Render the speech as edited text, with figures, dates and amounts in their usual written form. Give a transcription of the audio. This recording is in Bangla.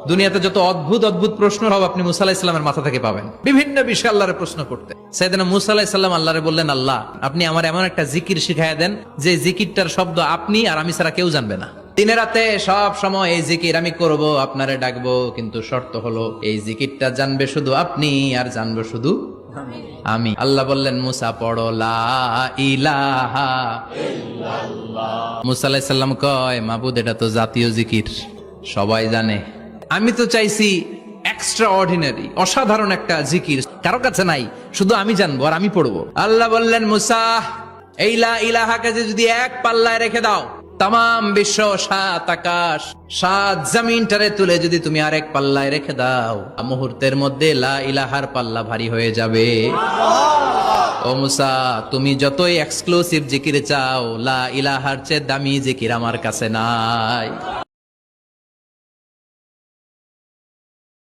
দুনিয়াতে যত অদ্ভুত অদ্ভুত প্রশ্ন সব আপনি মুসা আলাইহিস সালামের মাথা থেকে পাবেন। বিভিন্ন বিষয়ে আল্লাহরে প্রশ্ন করতে। সাইয়েদনা মুসা আলাইহিস সালাম আল্লাহরে বললেন, আল্লাহ আপনি আমার এমন একটা জিকির শিখাইয়া দেন যে জিকিরটার শব্দ আপনি আর আমি ছাড়া কেউ জানবে না। দিনে রাতে সব সময় এই জিকির আমি করব, আপনারে ডাকবো, কিন্তু শর্ত হলো এই জিকিরটা জানবে শুধু আপনি আর জানবো শুধু আমি। আল্লাহ বললেন, মুসা পড়ো লা ইলাহা ইল্লাল্লাহ। মুসা আলাইহিস সালাম কয়, মাবুদ এটা তো জাতীয় জিকির, সবাই জানে। আমি তো চাইছি এক্সট্রা অর্ডিনারি, অসাধারণ একটা জিকির, কারো কাছে নাই, শুধু আমি জানবো আর আমি পড়বো। আল্লাহ বললেন, মুসা এই লা ইলাহাকে যদি এক পাল্লায় রেখে দাও, তাম বিশ্ব, 7 আকাশ 7 জমিনটারে তুলে যদি তুমি আরেক পাল্লায় রেখে দাও, মুহূর্তের মধ্যে লা ইলাহার পাল্লা ভারী হয়ে যাবে। ও মুসা, তুমি যতই এক্সক্লুসিভ জিকির চাও, লা ইলাহার চেয়ে দামি জিকির আমার কাছে নাই।